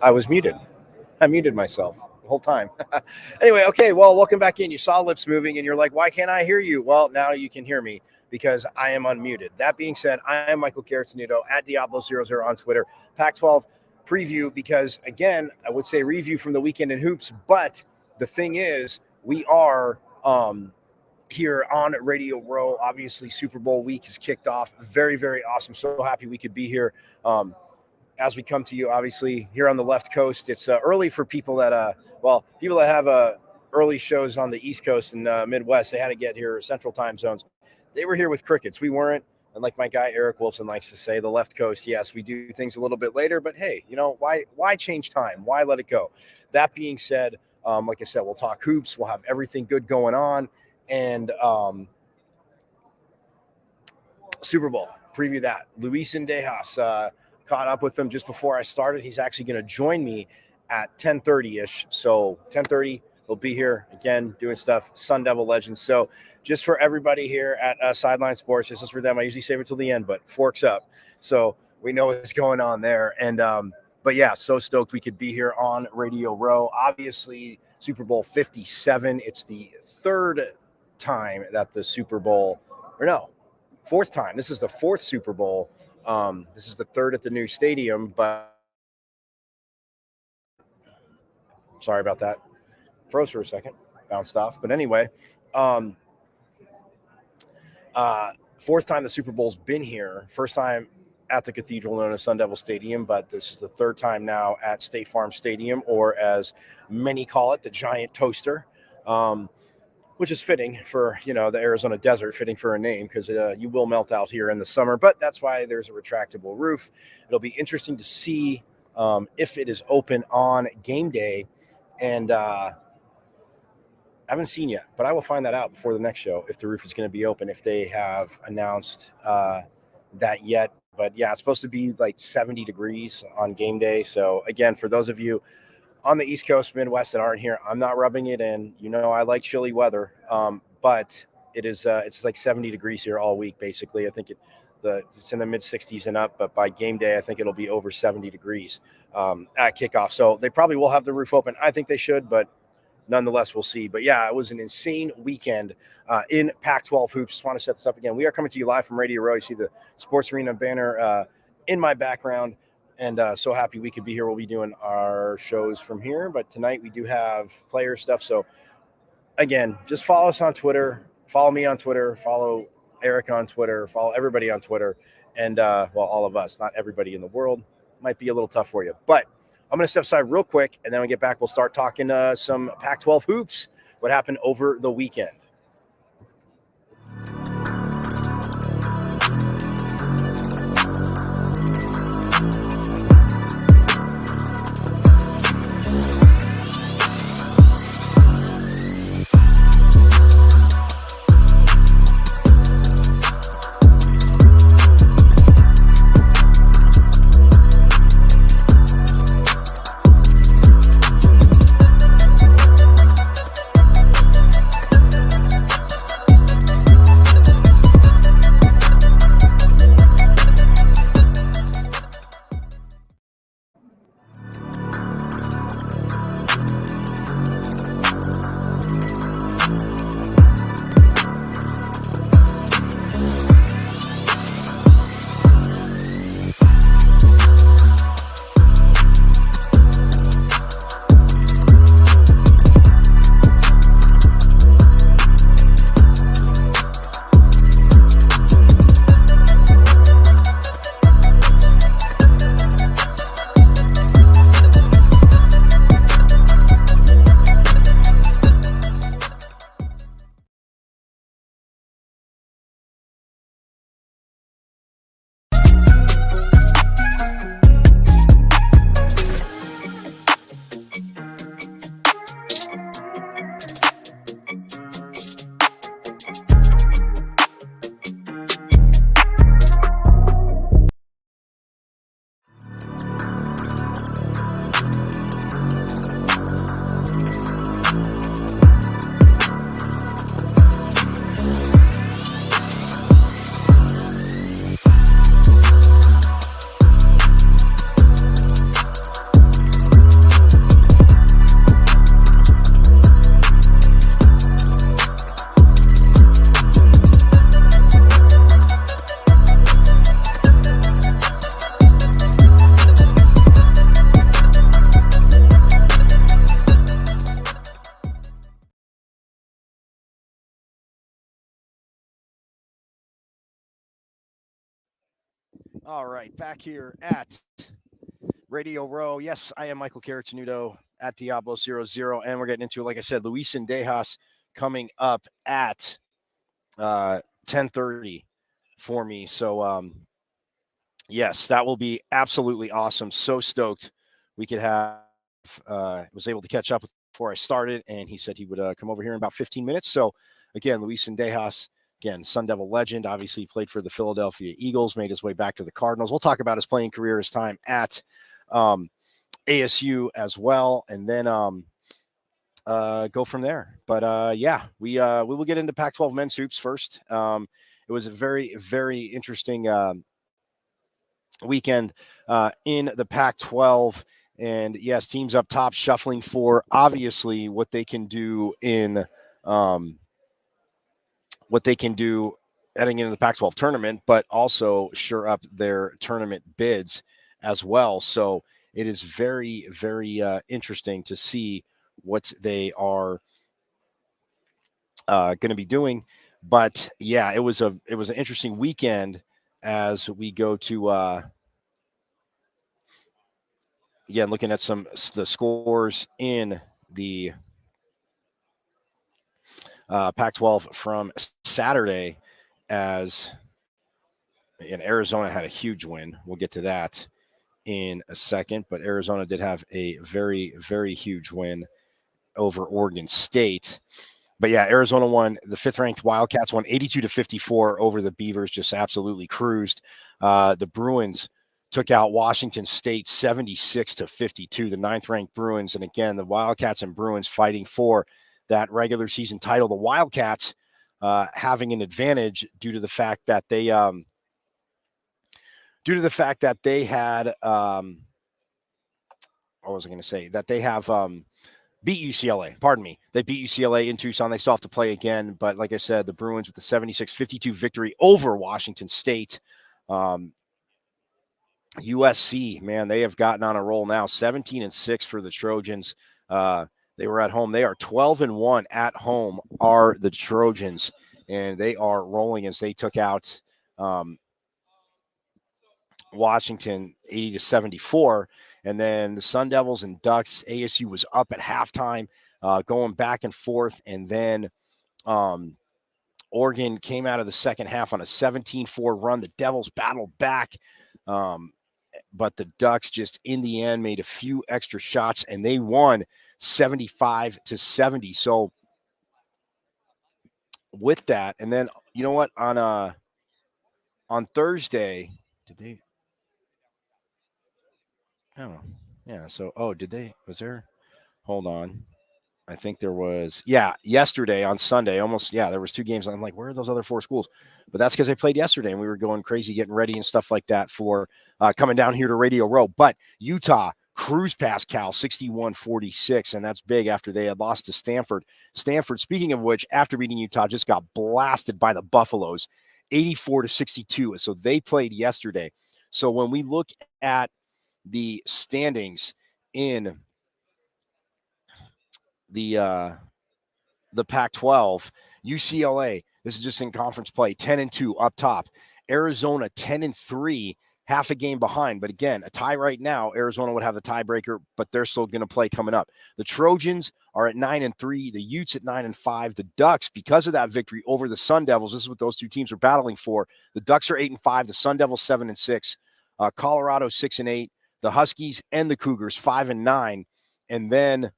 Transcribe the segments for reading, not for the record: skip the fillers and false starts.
I was muted. I muted myself the whole time. Anyway, okay, well, welcome back in. You saw lips moving, and you're like, why can't I hear you? Well, now you can hear me because I am unmuted. That being said, I am Michael Caratenuto at Diablo00 on Twitter. Pac-12 Preview because, again, I would say review from the weekend in hoops, but the thing is, we are here on Radio Row. Obviously, Super Bowl week is kicked off. Very, very awesome. So happy we could be here. As we come to you, obviously, here on the left coast, it's early for people that, people that have early shows on the East Coast and Midwest. They had to get here Central time zones. They were here with crickets. We weren't. And like my guy Eric Wilson likes to say, the left coast, yes, we do things a little bit later. But hey, you know, why change time? Why let it go? That being said, like I said, we'll talk hoops. We'll have everything good going on. And Super Bowl, preview that. Luis Indejas, caught up with him just before I started. He's actually going to join me at 10:30-ish. So 10:30, he'll be here again doing stuff, Sun Devil Legends. So just for everybody here at Sideline Sports, this is for them. I usually save it till the end, but forks up. So we know what's going on there. And but yeah, so stoked we could be here on Radio Row. Obviously, Super Bowl 57. It's the third time that the Super Bowl, or no, fourth time. This is the fourth Super Bowl. This is the third at the new stadium, but sorry about that. Froze for a second, bounced off. But anyway, fourth time the Super Bowl's been here. First time at the cathedral known as Sun Devil Stadium, but this is the third time now at State Farm Stadium, or as many call it, the Giant Toaster. Which is fitting for, you know, the Arizona desert, fitting for a name because you will melt out here in the summer. But that's why there's a retractable roof. It'll be interesting to see if it is open on game day. And I haven't seen yet, but I will find that out before the next show if the roof is going to be open, if they have announced that yet. But yeah, it's supposed to be like 70 degrees on game day. So again, for those of you on the East Coast, Midwest that aren't here, I'm not rubbing it in. You know, I like chilly weather, but it is it's like 70 degrees here all week, basically. I think it's in the mid-60s and up, but by game day, I think it'll be over 70 degrees at kickoff. So they probably will have the roof open. I think they should, but nonetheless, we'll see. But yeah, it was an insane weekend in Pac-12 hoops. Just want to set this up again. We are coming to you live from Radio Row. You see the Sports Arena banner in my background. And so happy we could be here. We'll be doing our shows from here. But tonight we do have player stuff. So, again, just follow us on Twitter. Follow me on Twitter. Follow Eric on Twitter. Follow everybody on Twitter. And, all of us. Not everybody in the world. Might be a little tough for you. But I'm going to step aside real quick. And then when we get back, we'll start talking some Pac-12 hoops. What happened over the weekend. All right, back here at Radio Row. Yes, I am Michael Caratanudo at Diablo00, and we're getting into, like I said, Luis and Dejas coming up at 10:30 for me. So, yes, that will be absolutely awesome. So stoked we could have. Was able to catch up before I started, and he said he would come over here in about 15 minutes. So, again, Luis and Dejas. Again, Sun Devil legend, obviously played for the Philadelphia Eagles, made his way back to the Cardinals. We'll talk about his playing career, his time at ASU as well, and then go from there. But yeah, we will get into Pac-12 men's hoops first. It was a very, very interesting weekend in the Pac-12. And yes, teams up top shuffling for obviously what they can do in heading into the Pac-12 tournament, but also sure up their tournament bids as well. So it is very, very interesting to see what they are going to be doing. But yeah, it was an interesting weekend as we go to again looking at the scores in the Pac-12 from Saturday, as and Arizona had a huge win. We'll get to that in a second, but Arizona did have a very, very huge win over Oregon State. But yeah, Arizona won. The 5th-ranked Wildcats won 82-54 over the Beavers, just absolutely cruised. The Bruins took out Washington State 76-52, the 9th-ranked Bruins. And again, the Wildcats and Bruins fighting for that regular season title. The Wildcats having an advantage due to the fact that they had what was I going to say? That they have beat UCLA. Pardon me. They beat UCLA in Tucson. They still have to play again. But like I said, the Bruins with the 76-52 victory over Washington State. USC, man, they have gotten on a roll now. 17-6 for the Trojans. They were at home. They are 12-1 at home are the Trojans. And they are rolling as they took out Washington 80-74. And then the Sun Devils and Ducks, ASU was up at halftime, going back and forth. And then Oregon came out of the second half on a 17-4 run. The Devils battled back, but the Ducks just in the end made a few extra shots, and they won 75-70. So with that, and then you know what? On Thursday, did they? Oh, yeah. So, was there? Hold on. I think there was, yesterday on Sunday, there was 2 games. I'm like, where are those other 4 schools? But that's because they played yesterday and we were going crazy, getting ready and stuff like that for coming down here to Radio Row. But Utah cruised past Cal 61-46, and that's big after they had lost to Stanford. Stanford, speaking of which, after beating Utah, just got blasted by the Buffaloes 84-62. So they played yesterday. So when we look at the standings in the Pac-12, UCLA, this is just in conference play, 10-2 up top. Arizona 10-3, half a game behind. But again, a tie right now, Arizona would have the tiebreaker, but they're still going to play coming up. The Trojans are at 9-3, the Utes at 9-5. The Ducks, because of that victory over the Sun Devils, this is what those 2 teams are battling for. The Ducks are 8-5, the Sun Devils 7-6, Colorado 6-8, the Huskies and the Cougars 5-9, and then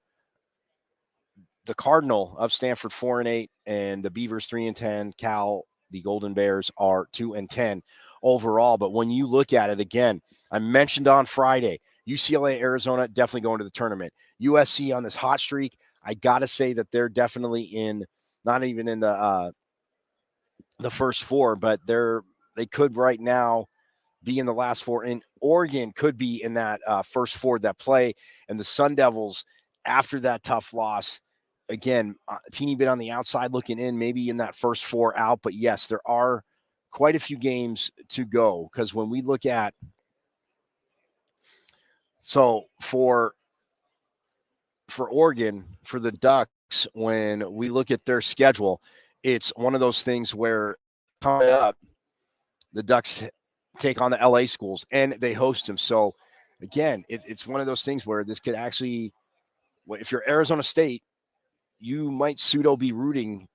the Cardinal of Stanford 4-8, and the Beavers 3-10. Cal, the Golden Bears, are 2-10 overall. But when you look at it again, I mentioned on Friday, UCLA, Arizona definitely going to the tournament. USC on this hot streak, I got to say that they're definitely not even in the first 4, but they could right now be in the last 4. And Oregon could be in that first 4 that play. And the Sun Devils, after that tough loss, again, a teeny bit on the outside looking in, maybe in that first 4 out. But yes, there are quite a few games to go, because when we look at, so for Oregon, for the Ducks, when we look at their schedule, it's one of those things where coming up, the Ducks take on the LA schools, and they host them. So again, it's one of those things where this could actually, if you're Arizona State, you might pseudo be rooting.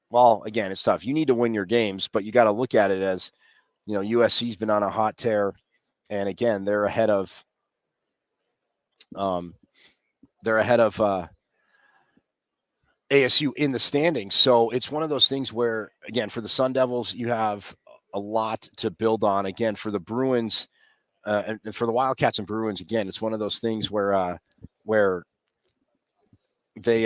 Well, again, it's tough. You need to win your games, but you got to look at it as, USC's been on a hot tear, and again, they're ahead of ASU in the standings. So it's one of those things where, again, for the Sun Devils, you have a lot to build on. Again, for the Bruins and for the Wildcats and Bruins, again, it's one of those things where they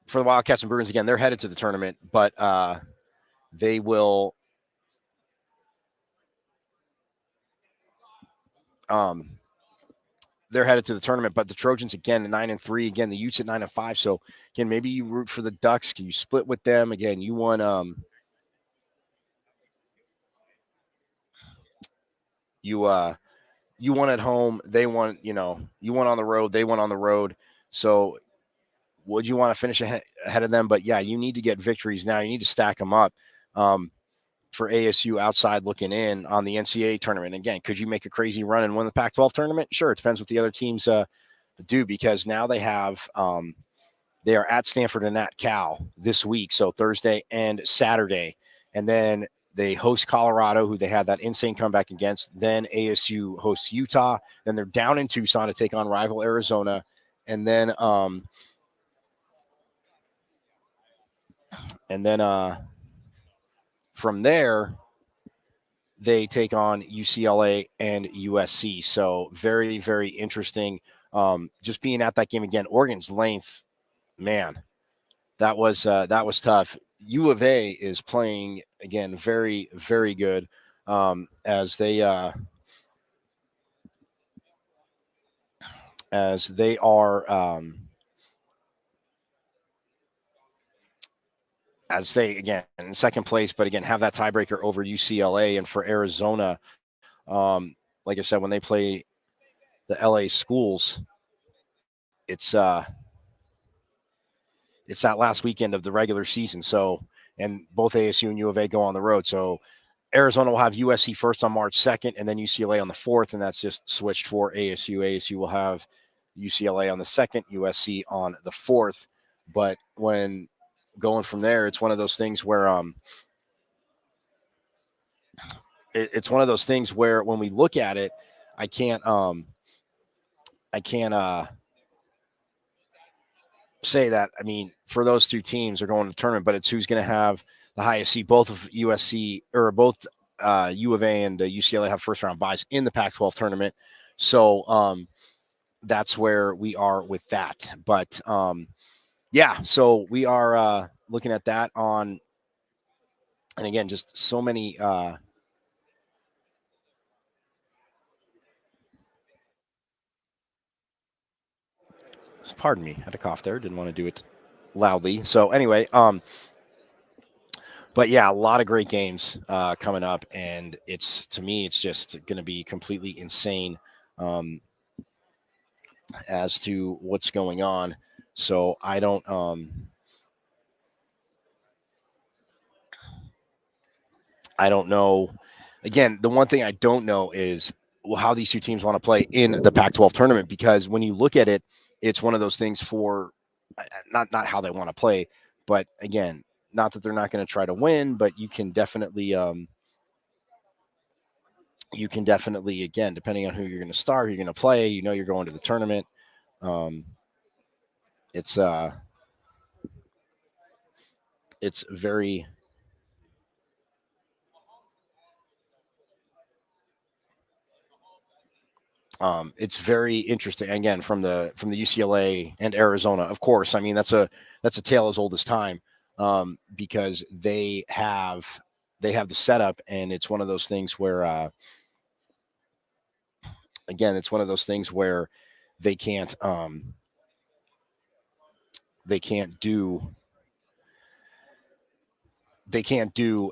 for the Wildcats and Bruins, again, they're headed to the tournament, but they will they're headed to the tournament. But the Trojans, again, at 9-3, again, the Utes at 9-5. So again, maybe you root for the Ducks. Can you split with them? Again, you won you won at home, they won, you won on the road, they won on the road. So would you want to finish ahead of them? But yeah, you need to get victories now. You need to stack them up. For ASU outside looking in on the NCAA tournament. Again, could you make a crazy run and win the Pac-12 tournament? Sure. It depends what the other teams do, because now they have they are at Stanford and at Cal this week. So Thursday and Saturday. And then they host Colorado, who they had that insane comeback against. Then ASU hosts Utah. Then they're down in Tucson to take on rival Arizona. And then from there, they take on UCLA and USC. So very, very interesting. Just being at that game again, Oregon's length, man, that was tough. U of A is playing again, very, very good. As they are as they, again, in second place, but again, have that tiebreaker over UCLA. And for Arizona, like I said, when they play the LA schools, it's that last weekend of the regular season. So, and both ASU and U of A go on the road. So Arizona will have USC first on March 2nd, and then UCLA on the 4th. And that's just switched for ASU. ASU will have UCLA on the 2nd, USC on the 4th. But when going from there, it's one of those things where it's one of those things where when we look at it, I can't say that. I mean, for those two teams are going to the tournament, but it's who's going to have the highest seed. Both of USC or both U of A and UCLA have first round buys in the Pac-12 tournament. So that's where we are with that. But yeah, so we are looking at that on, and again, just so many. Pardon me, I had a cough there. Didn't want to do it loudly. So anyway, but yeah, a lot of great games coming up, and to me, it's just going to be completely insane as to what's going on. So I don't know. Again, the one thing I don't know is how these two teams want to play in the Pac-12 tournament, because when you look at it, it's one of those things for not how they want to play, but again, not that they're not going to try to win, but you can definitely again, depending on who you're going to start, who you're going to play, you're going to the tournament. It's very it's very interesting. Again, from the UCLA and Arizona, of course. I mean, that's a tale as old as time, because they have the setup, and it's one of those things where again, it's one of those things where they can't do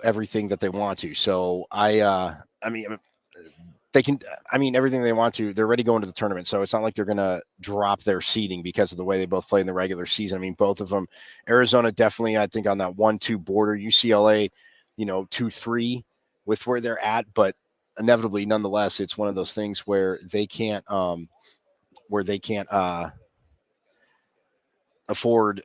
everything that they want to. So I mean, they can, I mean, everything they want to. They're already going to the tournament, so it's not like they're going to drop their seeding because of the way they both play in the regular season. I mean, both of them, Arizona definitely, I think, on that 1-2 border. UCLA, 2-3 with where they're at, but inevitably, nonetheless, it's one of those things where they can't afford,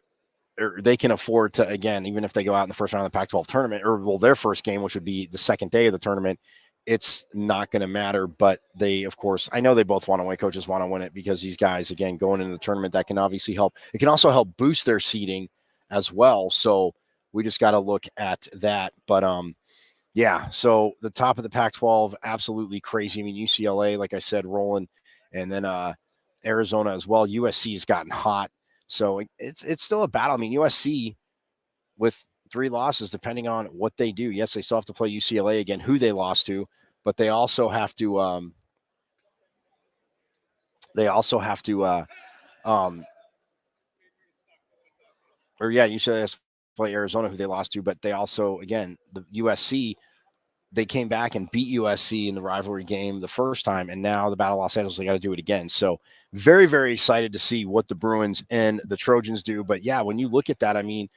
or they can afford to, again, even if they go out in the first round of the Pac-12 tournament, or well, their first game, which would be the second day of the tournament, it's not going to matter. But they, of course, I know they both want to win. Coaches want to win it because these guys, again, going into the tournament, that can obviously help. It can also help boost their seeding as well. So we just got to look at that. But yeah, so the top of the Pac-12, absolutely crazy. I mean, UCLA, like I said, rolling, and then Arizona as well. USC has gotten hot. So it's still a battle. I mean, USC with 3 losses, depending on what they do. Yes, they still have to play UCLA again, who they lost to, but they also have to UCLA has to play Arizona, who they lost to, but they also, again, the USC, they came back and beat USC in the rivalry game the first time, and now the Battle of Los Angeles, they got to do it again. So very, very excited to see what the Bruins and the Trojans do. But yeah, when you look at that, I mean,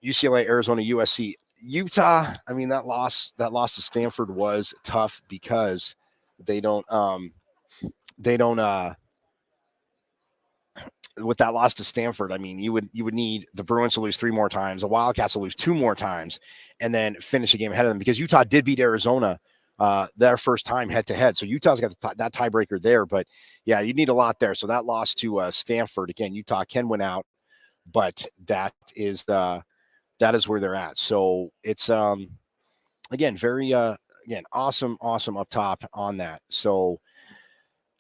UCLA, Arizona, USC, Utah. I mean, that loss to Stanford was tough because they don't with that loss to Stanford, I mean, you would need the Bruins to lose 3 more times, the Wildcats to lose 2 more times, and then finish a game ahead of them, because Utah did beat Arizona their first time head to head. So Utah's got that tiebreaker there. But yeah, you need a lot there. So that loss to Stanford, again, Utah can win out, but that is where they're at. So it's again, very awesome up top on that. So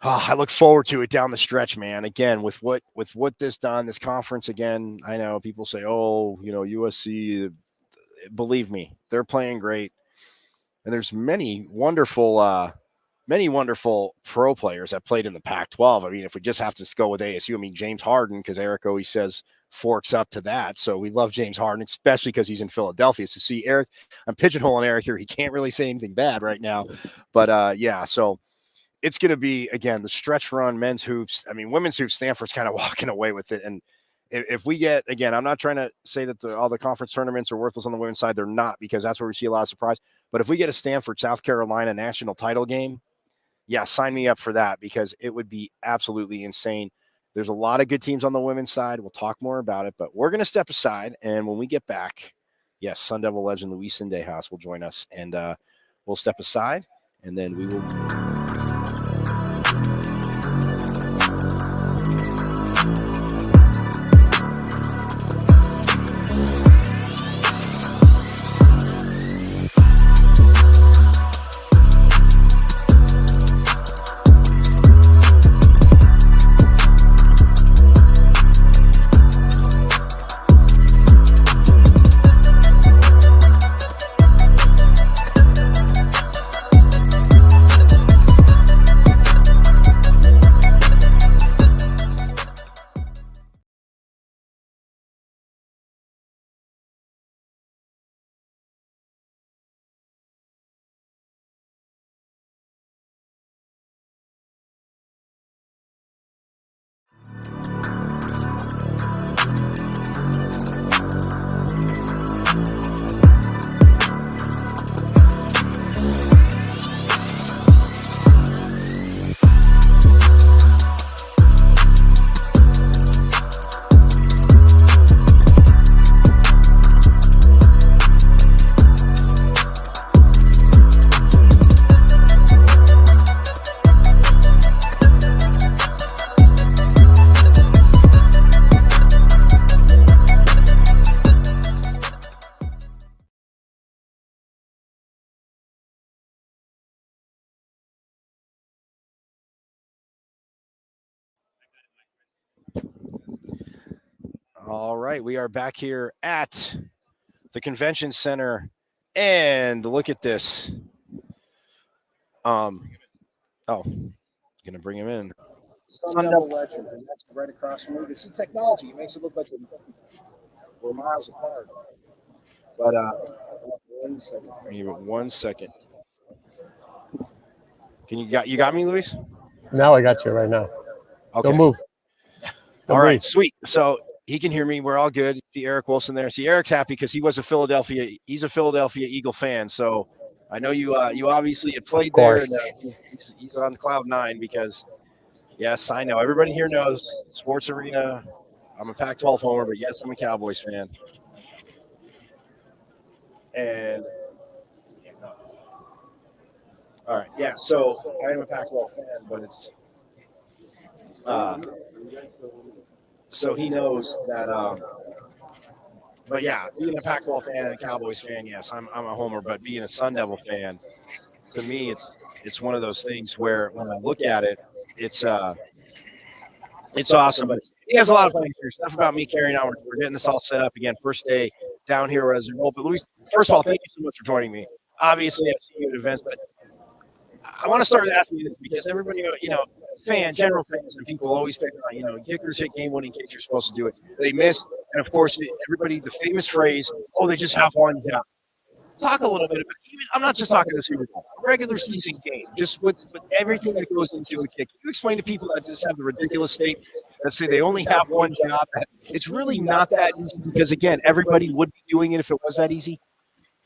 I look forward to it down the stretch, man. Again, with what this conference, again, I know people say, oh, USC, believe me, they're playing great. And there's many wonderful pro players that played in the Pac-12. I mean, if we just have to go with ASU, I mean, James Harden, because Eric always says forks up to that. So we love James Harden, especially because he's in Philadelphia. So see, Eric, I'm pigeonholing Eric here. He can't really say anything bad right now. But yeah, so it's going to be, again, the stretch run, men's hoops. I mean, women's hoops, Stanford's kind of walking away with it. And if we get, again, I'm not trying to say that all the conference tournaments are worthless on the women's side. They're not, because that's where we see a lot of surprise. But if we get a Stanford, South Carolina national title game, yeah, sign me up for that, because it would be absolutely insane. There's a lot of good teams on the women's side. We'll talk more about it, but we're going to step aside. And when we get back, yes, Sun Devil legend Luis Sendejas will join us, and we'll step aside, and then we will. All right, we are back here at the convention center, and look at this. Gonna bring him in. Sun Devil legend, and that's right across from me. You see, technology, it makes it look like we're miles apart. But 1 second. Give me 1 second. You got me, Luis? Now I got you right now. Okay. Don't move. All right, sweet. So he can hear me. We're all good. See Eric Wilson there. See, Eric's happy because he's a Philadelphia Eagle fan. So I know you obviously had played there, and he's on cloud 9 because, yes, I know everybody here knows Sports Arena. I'm a Pac-12 homer, but yes, I'm a Cowboys fan. And all right, yeah. So I am a Pac-12 fan, but it's so he knows that. But yeah, being a Pac-12 fan and a Cowboys fan, yes, I'm a homer. But being a Sun Devil fan, to me, it's one of those things where when I look at it, it's awesome. But he has a lot of things here. Stuff about me carrying on. We're getting this all set up again. First day down here as a role. But Luis, first of all, thank you so much for joining me. Obviously, I've seen you at events, but I want to start asking you this because everybody, general fans and people always pick on, kickers hit game-winning kicks. You're supposed to do it. They miss, and of course, everybody, the famous phrase, "Oh, they just have one job." Talk a little bit about. I'm not just talking the Super Bowl, regular season game, just with everything that goes into a kick. Can you explain to people that just have the ridiculous statements that say they only have one job? It's really not that easy because, again, everybody would be doing it if it was that easy.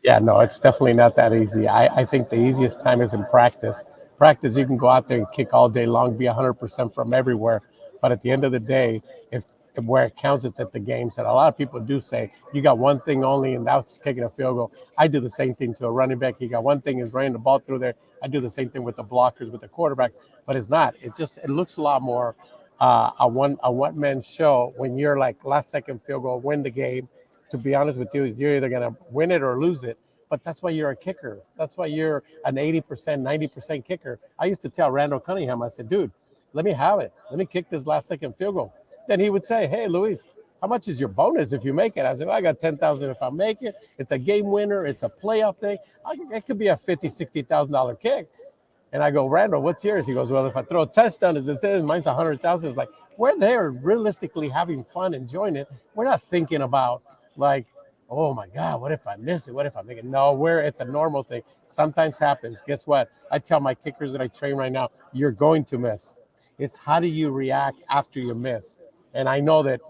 Yeah, no, it's definitely not that easy. I think the easiest time is in practice. Practice, you can go out there and kick all day long, be 100% from everywhere. But at the end of the day, if where it counts, it's at the games. And a lot of people do say, you got one thing only, and that's kicking a field goal. I do the same thing to a running back. You got one thing is running the ball through there. I do the same thing with the blockers, with the quarterback. But it's not. It looks a lot more a one-man show when you're like last second field goal, win the game. To be honest with you, you're either going to win it or lose it. But that's why you're a kicker. That's why you're an 80%, 90% kicker. I used to tell Randall Cunningham, I said, dude, let me have it. Let me kick this last second field goal. Then he would say, hey, Luis, how much is your bonus if you make it? I said, well, I got $10,000 if I make it. It's a game winner. It's a playoff thing. It could be a $50,000, $60,000 kick. And I go, Randall, what's yours? He goes, well, if I throw a touchdown, as it says, mine's $100,000. It's like, we're there realistically having fun, enjoying it. We're not thinking about like, oh my God, what if I miss it? What if I make it? No, it's a normal thing. Sometimes happens. Guess what? I tell my kickers that I train right now, you're going to miss. It's how do you react after you miss? And I know that,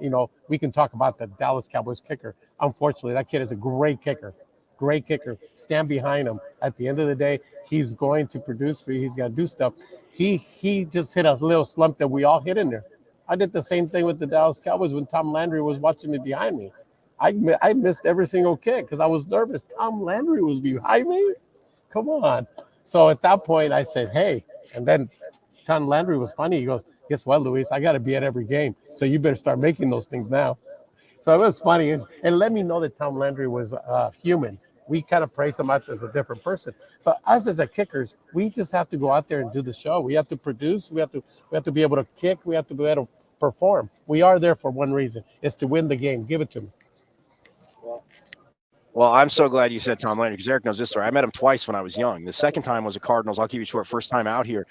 we can talk about the Dallas Cowboys kicker. Unfortunately, that kid is a great kicker. Great kicker. Stand behind him. At the end of the day, he's going to produce for you. He's going to do stuff. He just hit a little slump that we all hit in there. I did the same thing with the Dallas Cowboys when Tom Landry was watching me behind me. I missed every single kick because I was nervous. Tom Landry was behind me. Come on. So at that point, I said, hey. And then Tom Landry was funny. He goes, guess what, Luis? I got to be at every game. So you better start making those things now. So it was funny. And let me know that Tom Landry was human. We kind of praise him out as a different person. But us as a kickers, we just have to go out there and do the show. We have to produce. We have to be able to kick. We have to be able to perform. We are there for one reason. It's to win the game. Give it to me. Well, I'm so glad you said Tom Landry because Eric knows this story. I met him twice when I was young. The second time was a Cardinals. I'll keep it short. First time out here.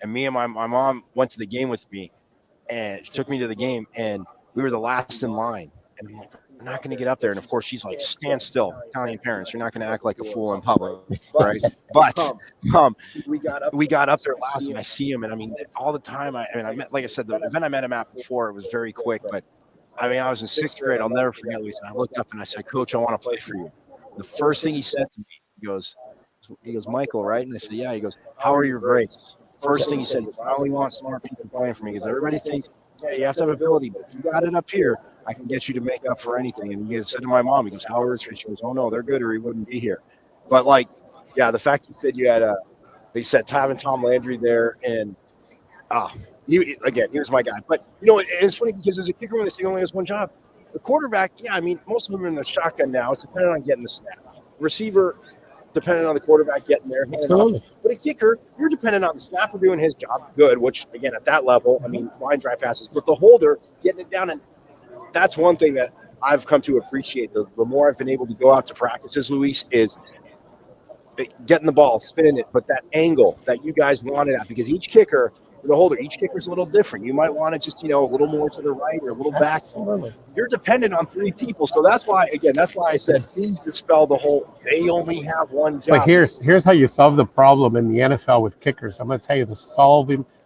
And me and my mom went to the game with me. And she took me to the game. And we were the last in line. And I'm like, we're not going to get up there. And, of course, she's like, stand still. Italian parents, you're not going to act like a fool in public. Right? But we got up there last and I see him. And, I mean, all the time, I met, like I said, the event I met him at before, it was very quick. But I mean, I was in 6th grade. I'll never forget, Luis. And I looked up and I said, Coach, I want to play for you. The first thing he said to me, he goes, Michael, right? And I said, yeah. He goes, how are your grades? First thing he said was, I only want smart people playing for me because everybody thinks, yeah, you have to have ability. But if you got it up here, I can get you to make up for anything. And he said to my mom, he goes, how are you? She goes, oh, no, they're good or he wouldn't be here. But, like, yeah, the fact you said you had they said having Tom Landry there and he was my guy. But, it's funny because as a kicker, when they say he only has one job, the quarterback, yeah, I mean, most of them are in the shotgun now. It's dependent on getting the snap. Receiver, dependent on the quarterback getting there. But a kicker, you're dependent on the snapper doing his job good, which, again, at that level, I mean, line drive passes. But the holder, getting it down, and that's one thing that I've come to appreciate. The more I've been able to go out to practices, Luis, is getting the ball, spinning it, but that angle that you guys wanted at, because each kicker or the holder. Each kicker's a little different. You might want to just, a little more to the right or a little back. Absolutely. You're dependent on 3 people. So that's why I said, please dispel the whole, they only have one job. But here's how you solve the problem in the NFL with kickers. I'm going to tell you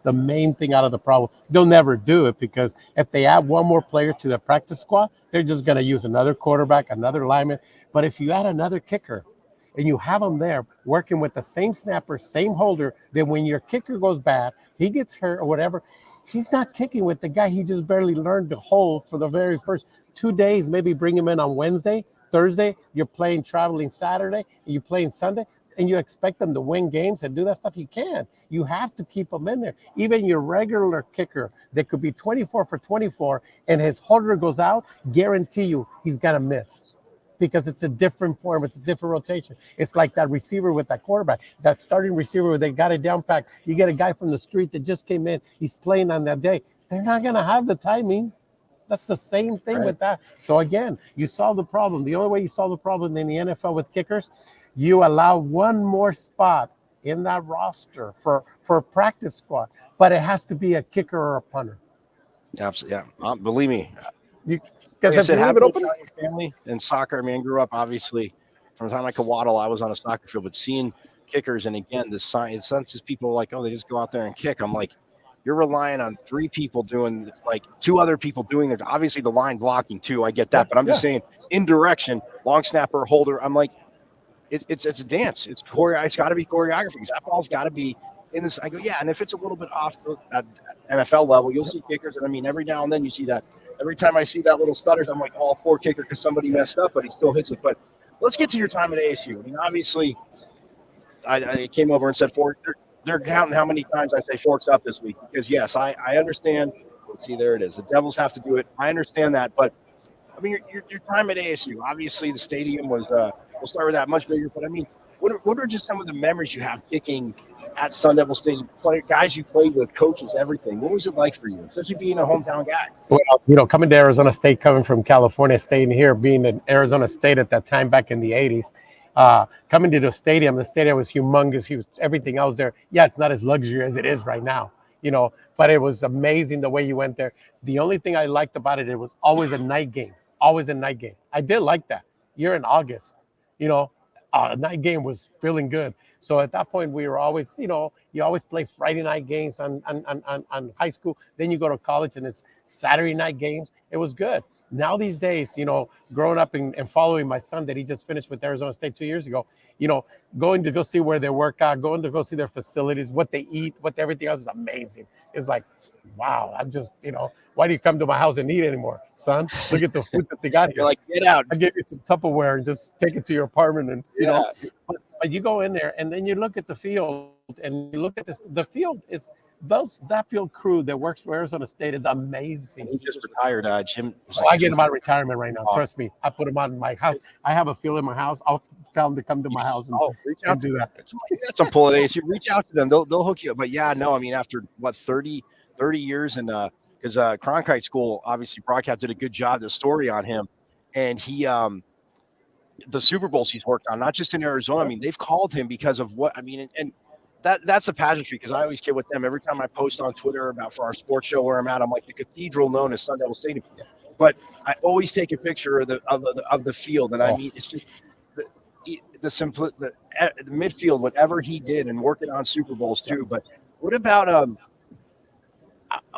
the main thing out of the problem. They'll never do it because if they add one more player to the practice squad, they're just going to use another quarterback, another lineman. But if you add another kicker and you have them there working with the same snapper, same holder, then when your kicker goes bad, he gets hurt or whatever, he's not kicking with the guy he just barely learned to hold for the very first 2 days. Maybe bring him in on Wednesday, Thursday, you're playing traveling Saturday, and you're playing Sunday, and you expect them to win games and do that stuff. You can't. You have to keep them in there. Even your regular kicker that could be 24 for 24 and his holder goes out, guarantee you he's going to miss because it's a different form. It's a different rotation. It's like that receiver with that quarterback, that starting receiver where they got it down packed. You get a guy from the street that just came in. He's playing on that day. They're not going to have the timing. That's the same thing with that. So again, you solve the problem. The only way you solve the problem in the NFL with kickers, you allow one more spot in that roster for a practice squad, but it has to be a kicker or a punter. Absolutely, yeah. Believe me. Because like I said, having a family in soccer, I mean, I grew up obviously from the time I could waddle, I was on a soccer field, but seeing kickers, and again, the science, people are like, oh, they just go out there and kick. I'm like, you're relying on 3 people doing, like 2 other people doing it. Obviously, the line blocking too. I get that, but I'm just saying, in direction, long snapper, holder. I'm like, it's a dance. It's got to be choreography. That ball's got to be in this. I go, yeah, and if it's a little bit off at NFL level, you'll see kickers, and I mean, every now and then you see that. Every time I see that little stutters, I'm like, oh, poor kicker because somebody messed up, but he still hits it. But let's get to your time at ASU. I mean, obviously, I came over and said they're counting how many times I say forks up this week because, yes, I understand. Let's see, there it is. The Devils have to do it. I understand that. But, I mean, your time at ASU, obviously the stadium was, we'll start with that, much bigger. But, I mean, what are just some of the memories you have kicking at Sun Devil Stadium? Guys you played with, coaches, everything. What was it like for you, especially being a hometown guy? Well, coming to Arizona State, coming from California, staying here, being in Arizona State at that time back in the 80s, coming to the stadium was humongous. Everything else there. Yeah, it's not as luxury as it is right now, but it was amazing the way you went there. The only thing I liked about it was always a night game. Always a night game. I did like that. You're in August, a night game was feeling good. So at that point, we were always, you always play Friday night games on high school. Then you go to college and it's Saturday night games. It was good. Now these days, growing up and following my son that he just finished with Arizona State 2 years ago, going to go see where they work out, going to go see their facilities, what they eat, what everything else is amazing. It's like, wow, I'm just, why do you come to my house and eat anymore, son? Look at the food that they got here. You're like, get out. I give you some Tupperware and just take it to your apartment and, but you go in there and then you look at the field and you look at this. The field is that field crew that works for Arizona State is amazing. He just retired, Jim. So I get him out of retirement right now. Trust me, I put him out in my house. I have a field in my house. I'll tell them to come to my house and do that. That's some pull days. You reach out to them; they'll hook you up. But yeah, no, I mean, after 30 years, and because Cronkite School obviously broadcast did a good job. The story on him, and he the Super Bowls he's worked on, not just in Arizona. I mean, they've called him because of what I mean, and that's the pageantry, because I always kid with them every time I post on Twitter for our sports show where I'm at. I'm like, the cathedral known as Sun Devil Stadium, but I always take a picture of the field, and I mean, it's just the midfield, whatever he did, and working on Super Bowls too. But what about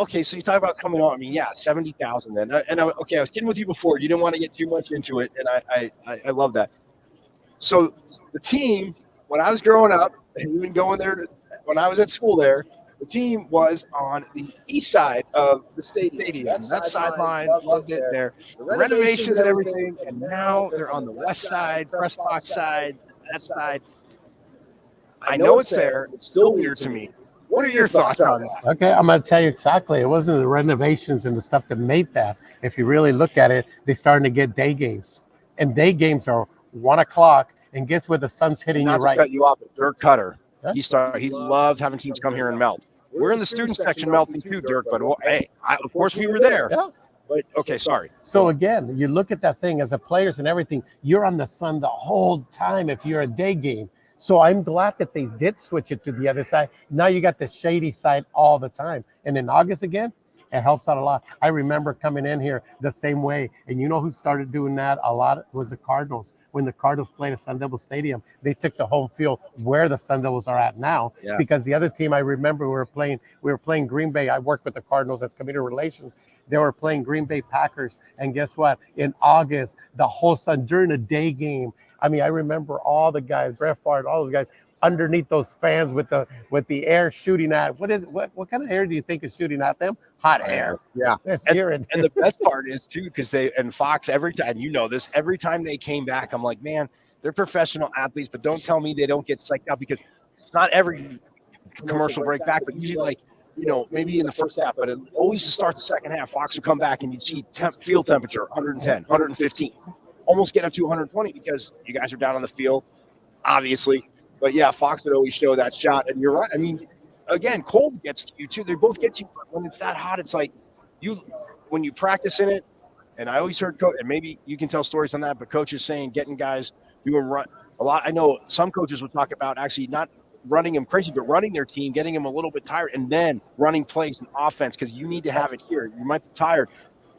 okay, so you talk about coming on. I mean, yeah, 70,000 then. And I was kidding with you before. You didn't want to get too much into it, and I love that. So the team, when I was growing up, and even going there when I was at school there, the team was on the east side of the stadium. That sideline, loved it there. The renovations and everything, and now they're on the west side, press box side, that side. I know it's there. It's still weird to me. What are your thoughts on that? Okay, I'm going to tell you exactly. It wasn't the renovations and the stuff that made that. If you really look at it, they're starting to get day games. And day games are 1 o'clock. And guess where the sun's hitting you right? Not to cut you off, Dirk Cutter. Yeah. He loved having teams come here and melt. We're in the student section melting too, Dirk. But hey, of course we were there. Yeah. But okay, sorry. So again, you look at that thing as a players and everything. You're on the sun the whole time if you're a day game. So I'm glad that they did switch it to the other side. Now you got the shady side all the time. And in August again, it helps out a lot. I remember coming in here the same way. And you know who started doing that a lot was the Cardinals. When the Cardinals played at Sun Devil Stadium, they took the home field where the Sun Devils are at now. Yeah. Because the other team, I remember we were playing Green Bay. I worked with the Cardinals at Community Relations. They were playing Green Bay Packers. And guess what? In August, the whole sun during a day game. I mean, I remember all the guys, Brett Favre, all those guys underneath those fans with the air shooting at. What kind of air do you think is shooting at them? Hot air. Yeah. And the best part is too, because Fox, every time, you know this, every time they came back, I'm like, man, they're professional athletes, but don't tell me they don't get psyched out, because not every commercial break back, but usually, like, you know, maybe in the first half, but it always to start the second half, Fox would come back and you'd see field temperature 110, 115, almost get up to 120, because you guys are down on the field, obviously. But yeah, Fox would always show that shot. And you're right. I mean, again, cold gets to you too. They both get to you. But when it's that hot, it's like when you practice in it. And I always heard, and maybe you can tell stories on that, but coaches saying getting guys doing run a lot. I know some coaches would talk about actually not running them crazy, but running their team, getting them a little bit tired, and then running plays in offense, because you need to have it here. You might be tired.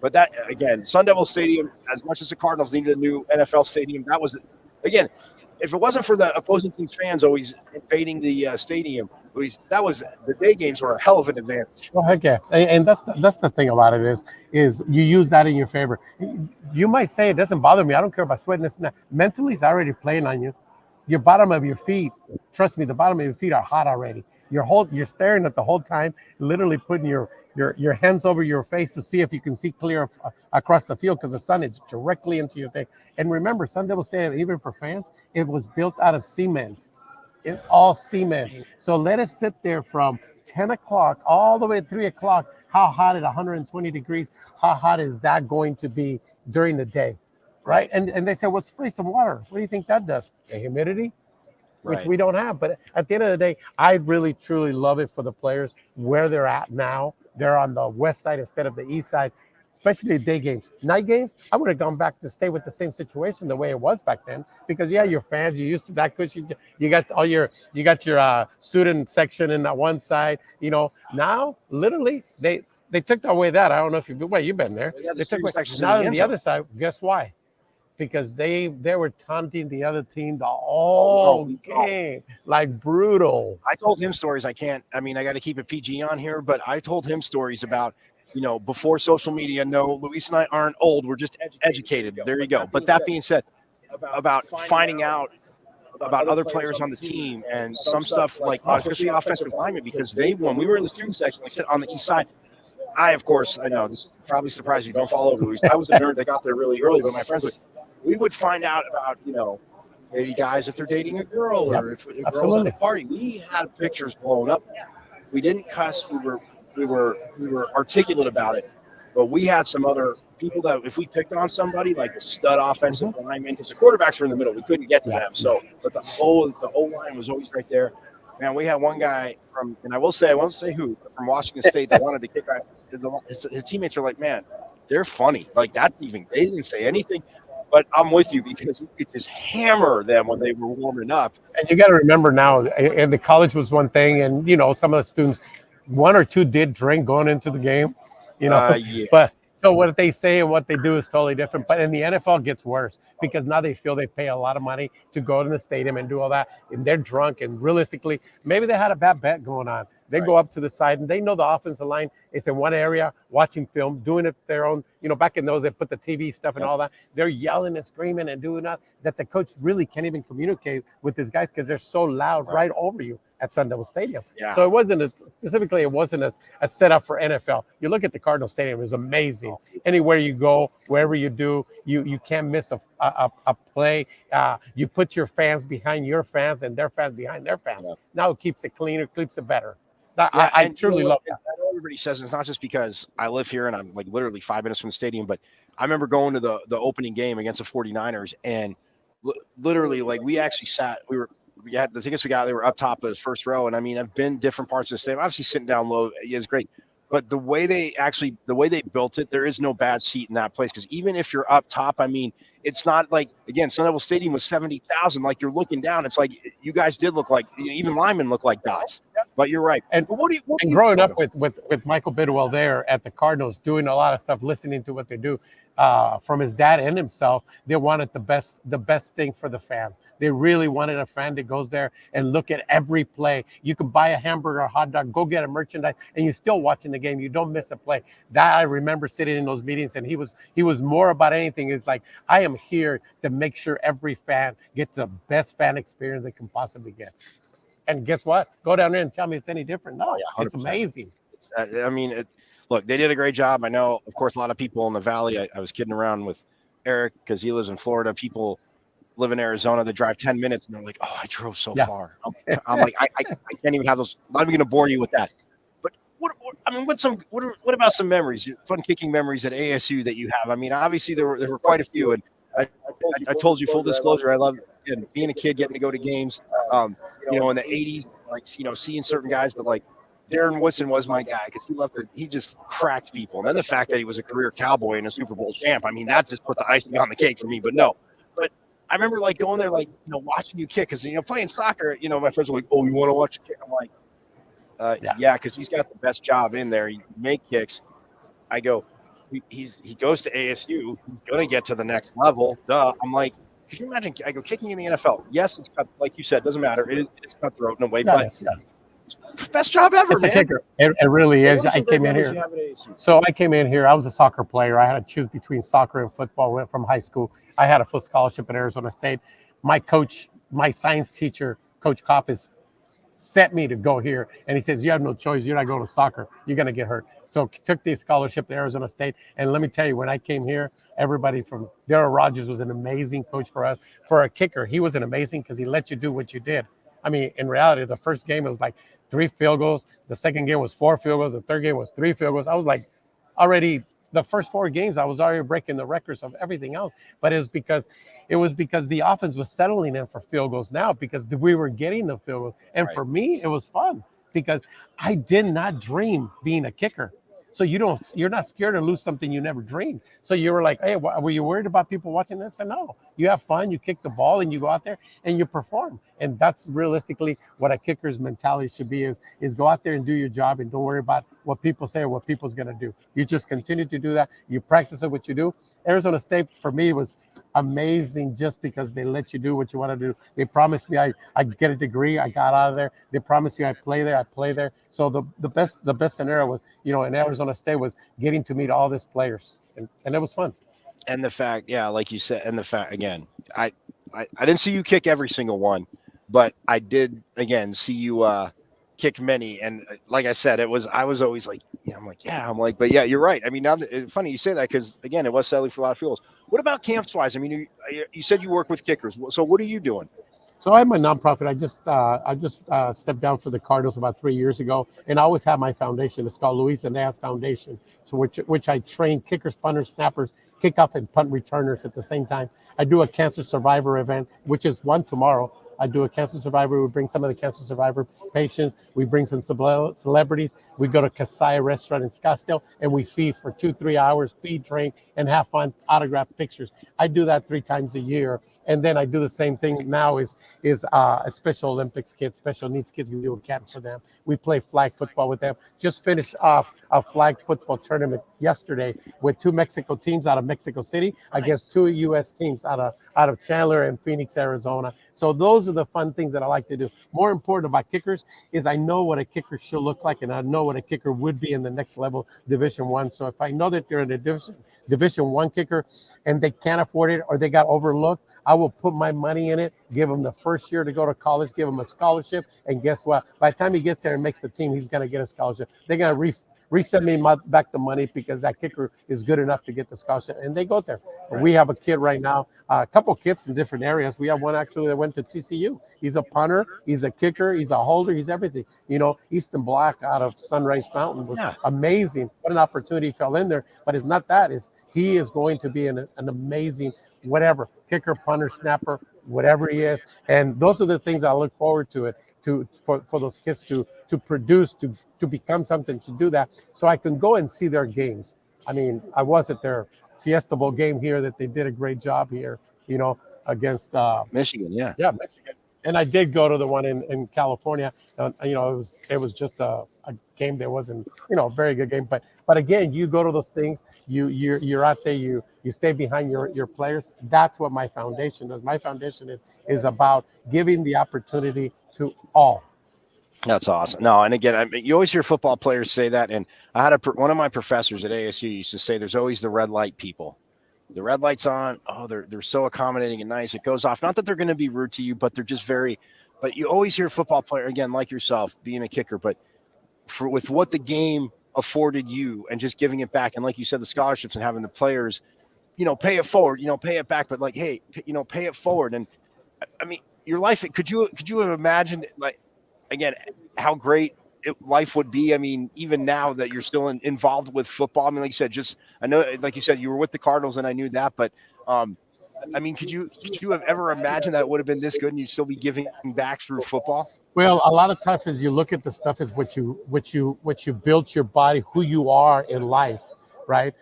But that, again, Sun Devil Stadium, as much as the Cardinals needed a new NFL stadium, that was, again, if it wasn't for the opposing team's fans always invading the stadium, that was, the day games were a hell of an advantage. Well, heck yeah, and that's the thing about it is you use that in your favor. You might say it doesn't bother me. I don't care about sweating. Mentally, it's already playing on you. Your bottom of your feet, trust me, the bottom of your feet are hot already. You're staring at the whole time, literally putting your hands over your face to see if you can see clear across the field, because the sun is directly into your thing. And remember, Sun Devil Stadium, even for fans, it was built out of cement. It's all cement. So let us sit there from 10 o'clock all the way to 3 o'clock. How hot at 120 degrees? How hot is that going to be during the day? Right. And they said, well, spray some water. What do you think that does? The humidity, which we don't have. But at the end of the day, I really, truly love it for the players where they're at now. They're on the west side instead of the east side, especially day games. Night games, I would have gone back to stay with the same situation the way it was back then. Because, yeah, your fans, you're used to that cushion. You got your student section in that one side. You know, now, literally, they took away that. I don't know if you've been there. Yeah, they took away. Now on the other side, guess why? Because they were taunting the other team the whole game, like brutal. I told him stories. I got to keep it PG on here, but I told him stories about, you know, before social media. No, Luis and I aren't old. We're just educated. There you go. But that being said, about finding out about other players on the team and some stuff like, especially offensive linemen, because when we were in the student section, we sit on the east side. I know this probably surprised you. Don't fall over, Luis. I was a nerd that got there really early, but my friends we would find out about, you know, maybe guys if they're dating a girl, or if a girl's at the party. We had pictures blown up. We didn't cuss. We were articulate about it. But we had some other people that if we picked on somebody, like the stud offensive lineman, because the quarterbacks were in the middle, we couldn't get to them. So, but the O line was always right there. Man, we had one guy and I won't say who, from Washington State that wanted to kick out. His teammates are like, man, they're funny. Like, they didn't say anything. But I'm with you, because we could just hammer them when they were warming up. And you got to remember now, and the college was one thing, and, you know, some of the students, one or two did drink going into the game, you know. Yeah. But so what they say and what they do is totally different. But in the NFL, it gets worse, because now they feel they pay a lot of money to go to the stadium and do all that, and they're drunk. And realistically, maybe they had a bad bet going on. They go up to the side, and they know the offensive line is in one area watching film, doing it their own. You know, back in those, they put the TV stuff and all that. They're yelling and screaming and doing that the coach really can't even communicate with these guys, because they're so loud right over you at Sun Devil Stadium. Yeah. So it wasn't a setup for NFL. You look at the Cardinal Stadium, it was amazing. Anywhere you go, wherever you do, you can't miss a play. You put your fans behind your fans and their fans behind their fans. Yeah. Now it keeps it cleaner, keeps it better. I truly love that. I know everybody says it's not just because I live here and I'm like literally 5 minutes from the stadium, but I remember going to the opening game against the 49ers, and literally, like, we actually we had the tickets we got, they were up top of his first row. And I mean, I've been different parts of the stadium, obviously sitting down low is great, But the way they built it, there is no bad seat in that place, because even if you're up top, I mean, it's not like, again, Sun Devil Stadium was 70,000. Like, you're looking down, it's like you guys did look like, even linemen look like dots. But you're right. And growing up with Michael Bidwell there at the Cardinals, doing a lot of stuff, listening to what they do, from his dad and himself, they wanted the best thing for the fans. They really wanted a fan that goes there and look at every play. You can buy a hamburger, a hot dog, go get a merchandise, and you're still watching the game. You don't miss a play. That I remember sitting in those meetings, and he was more about anything. It's like, I am here to make sure every fan gets the best fan experience they can possibly get. And guess what? Go down there and tell me it's any different. No, it's amazing. I mean, look, they did a great job. I know, of course, a lot of people in the Valley. I was kidding around with Eric because he lives in Florida. People live in Arizona that drive 10 minutes, and they're like, "Oh, I drove so far." I'm like, I can't even have those. I'm not even going to bore you with that. But what about some memories, fun kicking memories at ASU that you have? I mean, obviously there were quite a few, and I told you, full disclosure, I love being a kid, getting to go to games. In the 80s, like, seeing certain guys, but like Darren Woodson was my guy because he just cracked people. And then the fact that he was a career Cowboy and a Super Bowl champ, I mean, that just put the icing on the cake for me. But I remember like going there, like, watching you kick, because, playing soccer, my friends were like, "Oh, you want to watch a kick?" I'm like, yeah, because he's got the best job in there. You make kicks. I go, he goes to ASU. He's going to get to the next level. Duh. I'm like, could you imagine? I go, kicking in the NFL. Yes, it's cut, like you said, doesn't matter. It's cutthroat in a way, but best job ever, it's man. A kicker. It really is. I came in here. I was a soccer player. I had to choose between soccer and football. Went from high school. I had a full scholarship at Arizona State. My coach, my science teacher, Coach Coppes, sent me to go here, and he says, "You have no choice. You're not going to soccer. You're going to get hurt." So took the scholarship to Arizona State. And let me tell you, when I came here, everybody from Darryl Rogers was an amazing coach for us. For a kicker, he was an amazing because he let you do what you did. I mean, in reality, the first game was like 3 field goals. The second game was 4 field goals. The third game was 3 field goals. I was like, already the first 4 games, I was already breaking the records of everything else. But it was because the offense was settling in for field goals now, because we were getting the field goals. And for me, it was fun because I did not dream being a kicker. So you're not scared to lose something you never dreamed. So you were like, "Hey, were you worried about people watching this?" And no, you have fun, you kick the ball, and you go out there and you perform. And that's realistically what a kicker's mentality should be, is go out there and do your job and don't worry about what people say or what people's going to do. You just continue to do that. You practice at what you do. Arizona State, for me, was amazing just because they let you do what you want to do. They promised me I get a degree. I got out of there. They promised you I play there. So the best scenario was, in Arizona State, was getting to meet all these players, and it was fun. And the fact, like you said, and the fact, again, I didn't see you kick every single one, but I did, again, see you kick many. And like I said, I was always like, but yeah, you're right. I mean, now it's funny you say that, because again, it was settling for a lot of fields. What about camps wise? I mean, you said you work with kickers. So what are you doing? So I'm a nonprofit. I just stepped down for the Cardinals about 3 years ago, and I always have my foundation. It's called Luis Eneas Foundation, so which I train kickers, punters, snappers, kickoff and punt returners at the same time. I do a cancer survivor event, which is one tomorrow. I do a cancer survivor. We bring some of the cancer survivor patients. We bring some celebrities. We go to Kasai restaurant in Scottsdale, and we feed for 2-3 hours, feed, drink, and have fun, autograph pictures. I do that 3 times a year. And then I do the same thing now is Special Olympics kids, special needs kids. We do a camp for them. We play flag football with them. Just finished off a flag football tournament yesterday with 2 Mexico teams out of Mexico City against 2 U.S. teams out of Chandler and Phoenix, Arizona. So those are the fun things that I like to do. More important about kickers is I know what a kicker should look like, and I know what a kicker would be in the next level, Division I. So if I know that they're in a Division I kicker and they can't afford it or they got overlooked, I will put my money in it, give him the first year to go to college, give him a scholarship, and guess what? By the time he gets there and makes the team, he's going to get a scholarship. They're going to resend me back the money because that kicker is good enough to get the scholarship, and they go there. Right. We have a kid right now, a couple kids in different areas. We have one actually that went to TCU. He's a punter, he's a kicker, he's a holder, he's everything. Easton Black out of Sunrise Mountain was amazing. What an opportunity he fell in there, but it's not that. He is going to be an amazing whatever, kicker, punter, snapper, whatever he is. And those are the things I look forward to it. for those kids to produce, to become something, to do that, so I can go and see their games. I mean, I was at their Fiesta Bowl game here that they did a great job here, against Michigan. Yeah. yeah, Michigan. And I did go to the one in California. It was just a game that wasn't, a very good game. But again, you go to those things, you're out there, you stay behind your players. That's what my foundation does. My foundation is about giving the opportunity to all. That's awesome. No, and again, you always hear football players say that. And I had one of my professors at ASU used to say, "There's always the red light people. The red light's on. Oh, they're so accommodating and nice. It goes off. Not that they're going to be rude to you, but they're just very. But you always hear a football player, again, like yourself, being a kicker, but with what the game afforded you and just giving it back, and like you said, the scholarships and having the players, pay it forward, pay it back, but like, hey, pay it forward. And I mean, your life. Could you have imagined, like, again, how great life would be? I mean, even now that you're still involved with football, I mean, like you said, I know, like you said, you were with the Cardinals, and I knew that, but I mean, could you have ever imagined that it would have been this good and you'd still be giving back through football? Well, a lot of times as you look at the stuff is what you built your body, who you are in life, right?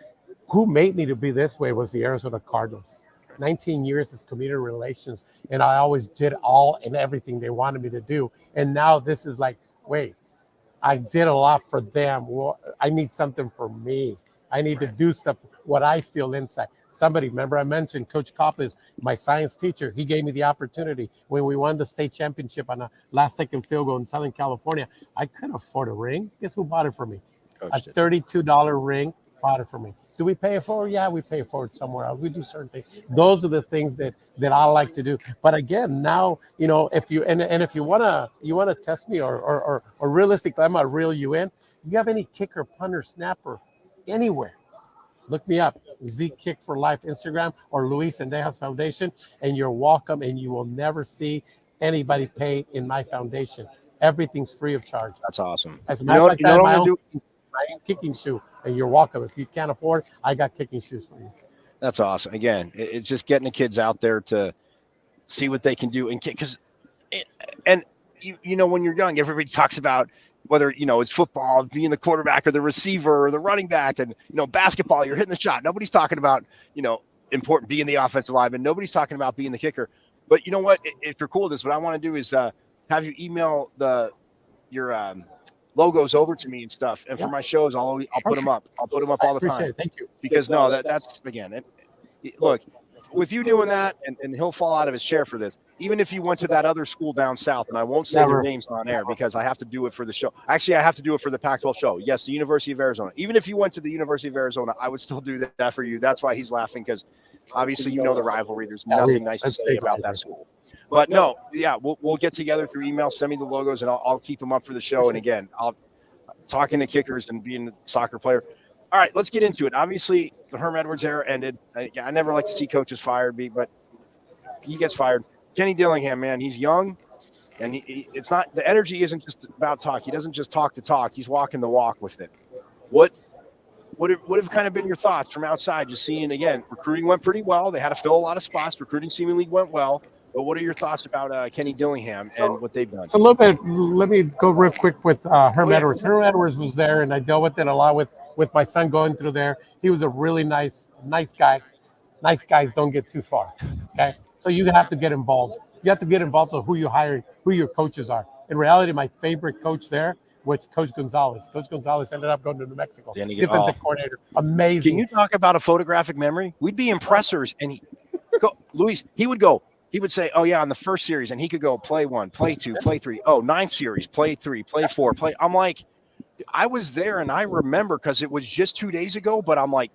Who made me to be this way was the Arizona Cardinals. 19 years as community relations, and I always did all and everything they wanted me to do. And now this is like, wait, I did a lot for them. Well, I need something for me. I need to do stuff, what I feel inside. Remember I mentioned Coach Kopp is my science teacher. He gave me the opportunity when we won the state championship on a last-second field goal in Southern California. I couldn't afford a ring. Guess who bought it for me? A $32 ring. Bought it for me. Do we pay it forward? Yeah, we pay it forward somewhere else. We do certain things. Those are the things that I like to do. But again, now, if you if you wanna test me or realistically, I'm gonna reel you in. You have any kicker, punter, snapper, anywhere? Look me up, Z Kick for Life Instagram or Luis Sendejas Foundation, and you're welcome. And you will never see anybody pay in my foundation. Everything's free of charge. That's awesome. As a matter of fact, I have my own kicking shoe, and you're welcome. If you can't afford, I got kicking shoes for you. That's awesome. Again, it's just getting the kids out there to see what they can do, and because, and when you're young, everybody talks about whether it's football, being the quarterback or the receiver or the running back, and basketball, you're hitting the shot. Nobody's talking about important being the offensive lineman. Nobody's talking about being the kicker. But you know what? If you're cool with this, what I want to do is have you email your logos over to me and stuff. And for my shows, I'll put them up. I'll put them up all the time. Thank you. Because that's again, look, with you doing that, and he'll fall out of his chair for this. Even if you went to that other school down south, and I won't say their names on air because I have to do it for the show. Actually, I have to do it for the Pac-12 show. Yes, the University of Arizona. Even if you went to the University of Arizona, I would still do that for you. That's why he's laughing, because obviously the rivalry. There's nothing nice to say about that school. But no, yeah, we'll get together through email. Send me the logos, and I'll keep them up for the show. And again, I'll talking to kickers and being a soccer player. All right, let's get into it. Obviously, the Herm Edwards era ended. I never like to see coaches fired, but he gets fired. Kenny Dillingham, man, he's young, and it's not, the energy isn't just about talk. He doesn't just talk the talk. He's walking the walk with it. What have kind of been your thoughts from outside, just seeing, again, recruiting went pretty well. They had to fill a lot of spots. Recruiting seemingly went well. But what are your thoughts about Kenny Dillingham and what they've done? So a little bit, let me go real quick with Herm Edwards. Herm Edwards was there, and I dealt with it a lot with my son going through there. He was a really nice guy. Nice guys don't get too far, okay? So you have to get involved. You have to get involved with who you hire, who your coaches are. In reality, my favorite coach there was Coach Gonzalez. Coach Gonzalez ended up going to New Mexico. Defensive coordinator. Amazing. Can you talk about a photographic memory? We'd be impressors, and Luis, he would say, oh, yeah, on the first series, and he could go play 1, play 2, play 3. Oh, 9th series, play 3, play 4, play. I'm like, I was there, and I remember because it was just 2 days ago, but I'm like,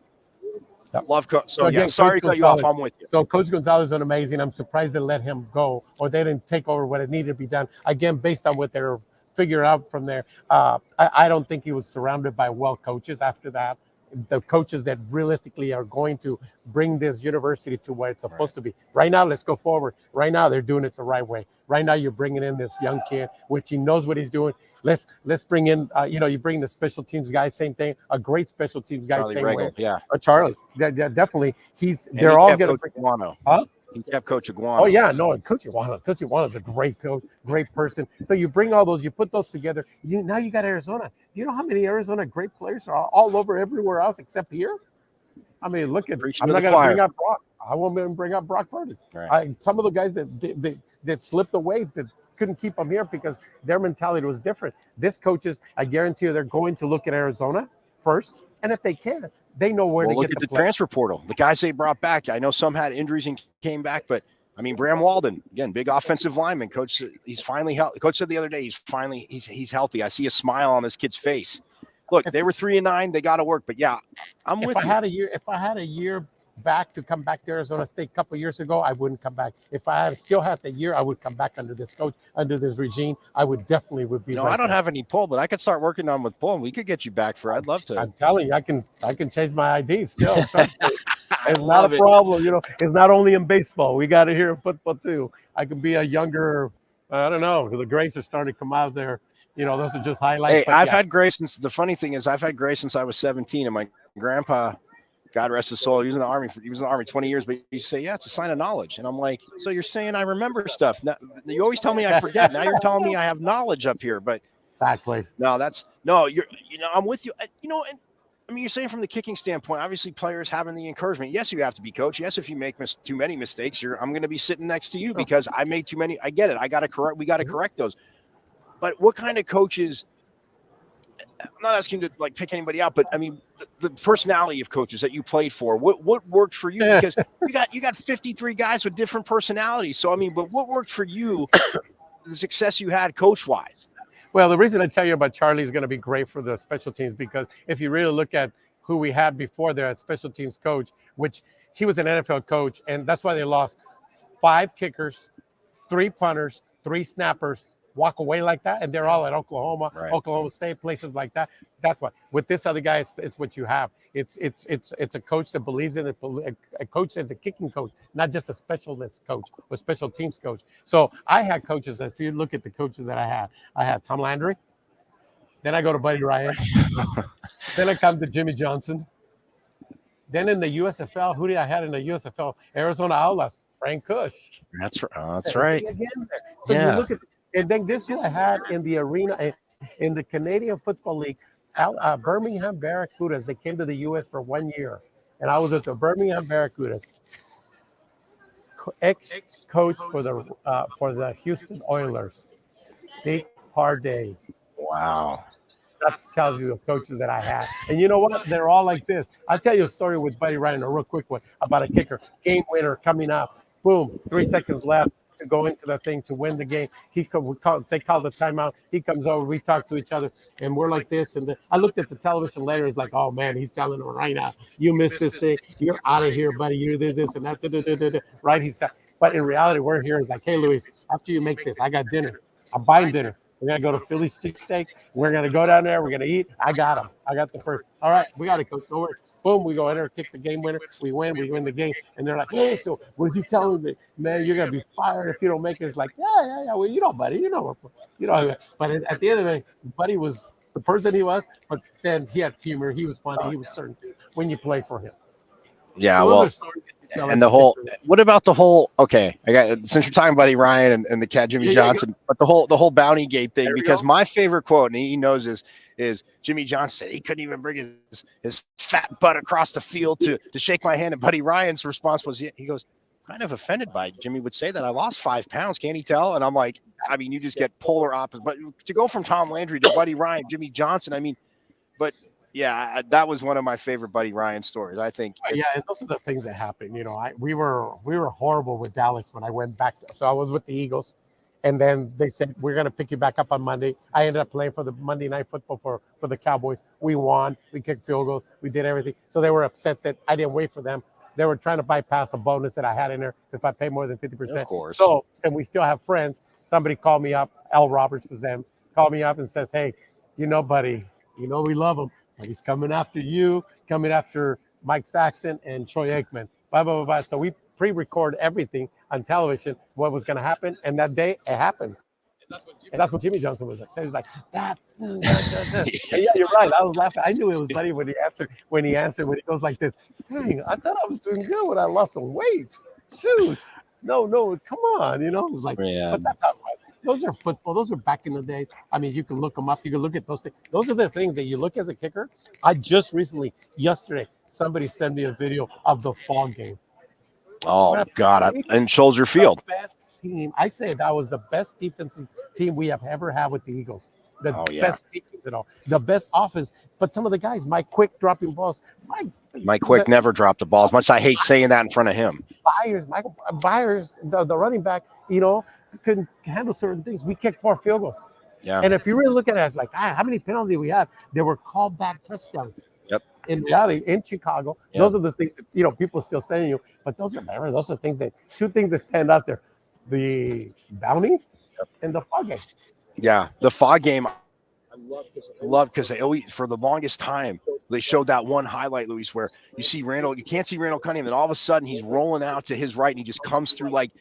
love Coach. So again, sorry to cut you off. I'm with you. So Coach Gonzalez is amazing. I'm surprised they let him go, or they didn't take over what it needed to be done. Again, based on what they're figuring out from there, I don't think he was surrounded by coaches after that. The coaches that realistically are going to bring this university to where it's supposed to be. Right now, let's go forward. Right now, they're doing it the right way. Right now, you're bringing in this young kid, which he knows what he's doing. Let's bring in, you bring the special teams guy, same thing. A great special teams guy, Charlie same Regal, way. yeah. Charlie, yeah, definitely. They're all going to. He kept Coach Iguana. Oh yeah, no, Coach Iguana is a great coach, great person. So you bring all those, you put those together. Now you got Arizona. Do you know how many Arizona great players are all over everywhere else except here? I mean, look at. I'm not going to bring up Brock. I won't even bring up Brock Purdy. Right. Some of the guys that slipped away that couldn't keep them here because their mentality was different. This coaches, I guarantee you, they're going to look at Arizona first, and if they can, they know where to look get at the transfer portal. The guys they brought back. I know some had injuries and came back, but I mean, Bram Walden, again, big offensive lineman. Coach, he's finally healthy. Coach said the other day, he's healthy. I see a smile on this kid's face. Look, they were 3-9. They got to work, but yeah, I'm with you. If I had a year back to come back to Arizona State a couple of years ago, I wouldn't come back. If I still had the year, I would come back under this coach, under this regime. I would definitely be. No, I don't have any pull, but I could start working on with pull, and we could get you back for. I'd love to. I'm telling you, I can change my ID still. It's not a problem. You know, it's not only in baseball. We got it here in football too. I can be a younger. I don't know. The grays are starting to come out there. You know, those are just highlights. Hey, I've had gray since. The funny thing is, I've had gray since I was 17, and my grandpa, God rest his soul, he was in the army. He was in the army 20 years, but you say, yeah, it's a sign of knowledge. And I'm like, so you're saying I remember stuff? Now, you always tell me I forget. Now you're telling me I have knowledge up here, but exactly. No, I'm with you. You know, and I mean, you're saying from the kicking standpoint, obviously players having the encouragement. Yes, you have to be coach. Yes, if you make too many mistakes, I'm going to be sitting next to you because I made too many. I get it. We got to correct those. But what kind of coaches? I'm not asking you to like pick anybody out, but I mean the personality of coaches that you played for. What worked for you? Because you got 53 guys with different personalities. So I mean, but what worked for you? The success you had coach wise. Well, the reason I tell you about Charlie is going to be great for the special teams because if you really look at who we had before there at special teams coach, which he was an NFL coach, and that's why they lost 5 kickers, 3 punters, 3 snappers. Walk away like that, and they're all at Oklahoma, Oklahoma State, places like that. That's why. With this other guy, it's what you have. It's a coach that believes in it. A coach that's a kicking coach, not just a specialist coach or special teams coach. So I had coaches. If you look at the coaches that I had Tom Landry. Then I go to Buddy Ryan. Then I come to Jimmy Johnson. Then in the USFL, who did I have in the USFL? Arizona Outlaws, Frank Kush. That's right. So you look at. And then this is I had in the arena, in the Canadian Football League, Birmingham Barracudas. They came to the U.S. for 1 year. And I was at the Birmingham Barracudas. Ex-coach for the Houston Oilers, Dick Parday. Wow. That tells you the coaches that I had. And you know what? They're all like this. I'll tell you a story with Buddy Ryan, a real quick one, about a kicker. Game winner coming up. Boom, 3 seconds left to go into the thing to win the game. They call the timeout. He comes over. We talk to each other, and we're like this. And I looked at the television later. It's like, oh man, he's telling him right now, you missed this thing. You're out of here, buddy. You do this and that. Right? But in reality, we're here. It's like, hey, Luis, after you make this, I got dinner. I'm buying dinner. We're gonna go to Philly steak. We're gonna go down there. We're gonna eat. I got him. I got the first. All right, we got it, coach. No worries. Boom, we go in there, kick the game winner. We win the game. And they're like, hey, so was he telling me, man, you're going to be fired if you don't make it? It's like, yeah. Well, you know, buddy, you know. But at the end of the day, Buddy was the person he was, but then he had humor. He was funny. He was certain when you play for him. Yeah, so and the whole, what about the whole, okay, since you're talking Buddy Ryan and the cat Jimmy Johnson, but the whole Bounty Gate thing, because my favorite quote, and he knows is Jimmy Johnson said he couldn't even bring his fat butt across the field to shake my hand. And Buddy Ryan's response was, he goes, kind of offended by it. Jimmy would say that I lost 5 pounds. Can't he tell? And I'm like, I mean, you just get polar opposites. But to go from Tom Landry to Buddy Ryan, Jimmy Johnson, I mean, but yeah, that was one of my favorite Buddy Ryan stories. I think. Yeah, and those are the things that happen. You know, we were horrible with Dallas when I went back. So I was with the Eagles. And then they said, we're going to pick you back up on Monday. I ended up playing for the Monday Night Football for the Cowboys. We won. We kicked field goals. We did everything. So they were upset that I didn't wait for them. They were trying to bypass a bonus that I had in there if I pay more than 50%. Of course. So we still have friends. Somebody called me up. L. Roberts was them. Called me up and says, hey, buddy, we love him. But he's coming after you, coming after Mike Saxton and Troy Aikman. Blah, blah, blah, blah. So we pre-record everything on television, what was going to happen. And that day, it happened. And that's what Jimmy Johnson was upset. He was like, that. Yeah, you're right. I was laughing. I knew it was Buddy when he answered, when he goes like this, dang, I thought I was doing good when I lost some weight. shoot. No, come on, you know, it's like, Yeah. but that's how it was. Those are football. Those are back in the days. I mean, you can look them up. You can look at those things. Those are the things that you look as a kicker. I just recently, yesterday, somebody sent me a video of the fall game. Oh God! And Soldier Field. Best team. I say that was the best defensive team we have ever had with the Eagles. The best defense at all. The best offense. But some of the guys, Mike Quick dropping balls. Mike Quick never dropped the ball. As much as I hate saying that in front of him. Michael Byers, the running back, you know, couldn't handle certain things. We kicked 4 field goals. Yeah. And if you really look at it as like, how many penalties we had, they were called back touchdowns. Yep. In reality, in Chicago, those are the things that, you know, people still saying you, but those are things that, 2 things that stand out there: the bounty and the fog game. Yeah, the fog game. I love because they always, for the longest time, they showed that one highlight, Luis, where you see Randall, you can't see Randall Cunningham, and all of a sudden he's rolling out to his right, and he just comes through like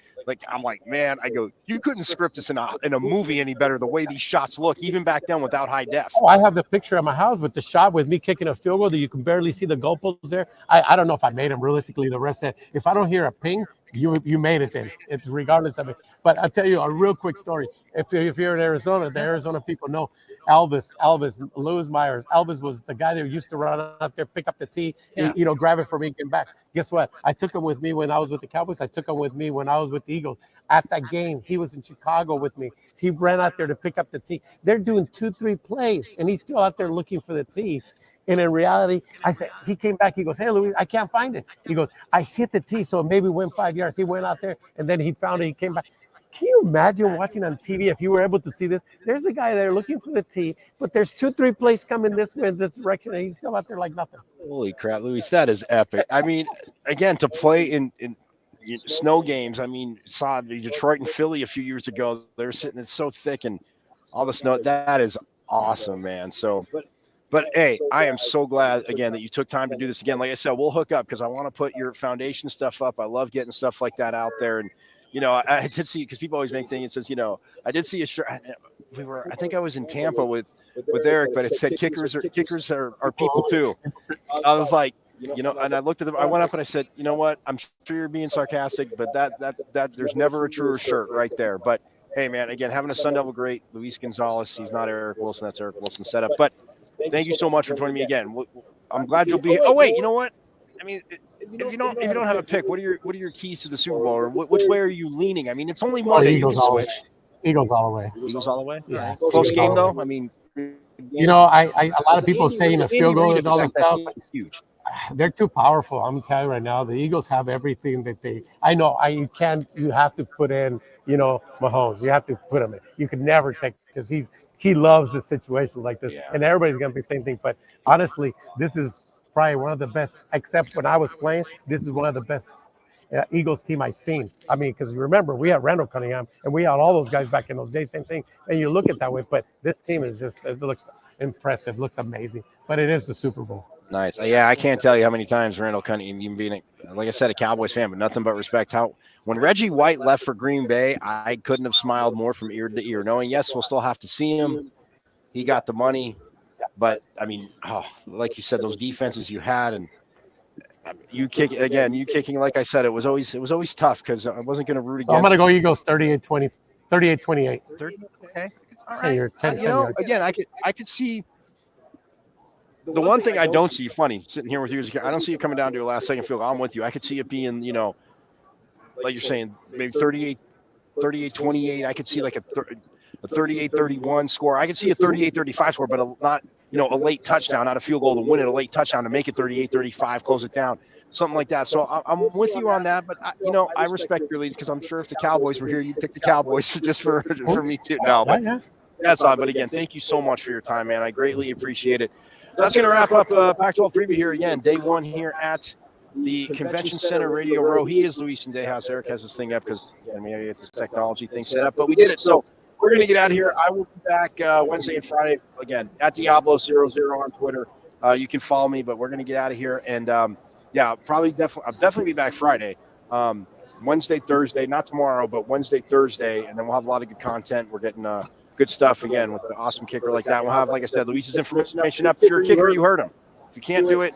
I'm like, man, I go, you couldn't script this in a movie any better. The way these shots look, even back then without high def. Oh, I have the picture at my house with the shot with me kicking a field goal that you can barely see the goalposts there. I don't know if I made him realistically. The ref said, if I don't hear a ping, you made it then. It's regardless of it. But I'll tell you a real quick story. If you're in Arizona, the Arizona people know Elvis, Louis Myers. Elvis was the guy that used to run out there, pick up the tee, you know, grab it for me and get back. Guess what? I took him with me when I was with the Cowboys. I took him with me when I was with the Eagles. At that game, he was in Chicago with me. He ran out there to pick up the tee. They're doing 2-3 plays, and he's still out there looking for the tee. And in reality, I said, he came back. He goes, hey, Louis, I can't find it. He goes, I hit the tee, so it maybe went 5 yards. He went out there, and then he found it. He came back. Can you imagine watching on TV if you were able to see this? There's a guy there looking for the tee, but there's 2-3 plays coming this way in this direction, and he's still out there like nothing. Holy crap, Luis, that is epic. I mean, again, to play in snow games, I mean, saw Detroit and Philly a few years ago. They were sitting, it's so thick and all the snow. That is awesome, man. So, but hey, I am so glad again that you took time to do this again. Like I said, we'll hook up because I want to put your foundation stuff up. I love getting stuff like that out there. And you know, I did see, because people always make things. It says, you know, I did see a shirt. I think I was in Tampa with Eric, but it said kickers are people too. I was like, you know, and I looked at them. I went up and I said, you know what? I'm sure you're being sarcastic, but that there's never a truer shirt right there. But hey, man, again, having a Sun Devil great, Luis Gonzalez. He's not Eric Wilson. That's Eric Wilson's setup. But thank you so much for joining me again. I'm glad you'll be. Oh wait, you know what? I mean, if you don't have a pick, what are your keys to the Super Bowl, or which way are you leaning? I mean, it's only Monday. Eagles all the way. Eagles all the way. Eagles all the way. Yeah. Close game though. I mean, you know, a lot of people saying a field goal and all that stuff. Huge. They're too powerful. I'm telling you right now, the Eagles have everything that they. I know. You have to put in. You know, Mahomes. You have to put him in. You could never take, because he loves the situations like this, and everybody's gonna be the same thing. But honestly, this is probably one of the best. Except when I was playing, this is one of the best Eagles team I've seen. I mean, because remember, we had Randall Cunningham, and we had all those guys back in those days. Same thing. And you look at that way, but this team is just, it looks impressive, looks amazing. But it is the Super Bowl. Nice. Yeah, I can't tell you how many times Randall Cunningham, even being, like I said, a Cowboys fan, but nothing but respect. When Reggie White left for Green Bay, I couldn't have smiled more from ear to ear, knowing, yes, we'll still have to see him. He got the money. But, I mean, like you said, those defenses you had, and you kicking, like I said, it was always tough because I wasn't going to root against. So I'm going to go Eagles 38-20, 38-28. Okay. It's all right. You know, again, I could see. The one thing I don't see, funny, sitting here with you, I don't see it coming down to a last-second field goal. I'm with you. I could see it being, you know, like you're saying, maybe 38-28. I could see like a 38-31 score. I could see a 38-35 score, but not, you know, a late touchdown, not a field goal to win it, a late touchdown to make it 38-35, close it down, something like that. So I'm with you on that, but you know, I respect your leads because I'm sure if the Cowboys were here, you'd pick the Cowboys just for me too. No, but that's odd. But again, thank you so much for your time, man. I greatly appreciate it. So that's going to wrap up Pac-12 Preview here again. Day one here at the Convention Center Radio Row. He is Luis Gonzalez. Eric has this thing up because we got to get this technology thing set up, but we did it. So we're going to get out of here. I will be back Wednesday and Friday again at Diablo00 on Twitter. You can follow me, but we're going to get out of here. And I'll definitely be back Friday. Wednesday, Thursday, not tomorrow, but Wednesday, Thursday, and then we'll have a lot of good content. We're getting good stuff again with the awesome kicker like that. We'll have, like I said, Luis's information up. If you're a kicker, you heard him. If you can't do it,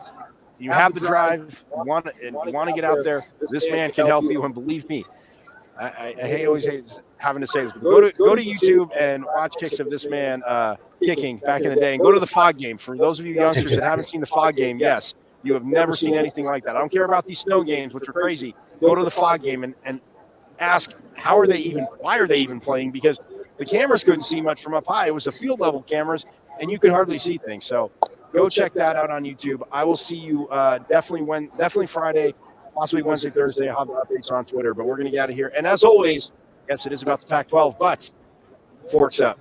you have the drive, you want to get out there, this man can help you. And believe me, I always hate having to say this, but go to YouTube and watch kicks of this man kicking back in the day, and go to the Fog game. For those of you youngsters that haven't seen the Fog game, yes, you have never seen anything like that. I don't care about these snow games, which are crazy. Go to the Fog game and ask why are they even playing? Because the cameras couldn't see much from up high. It was the field level cameras, and you could hardly see things. So go check that out on YouTube. I will see you definitely Friday, possibly Wednesday, Thursday. I'll have updates on Twitter, but we're going to get out of here. And as always, yes, it is about the Pac-12, but forks up.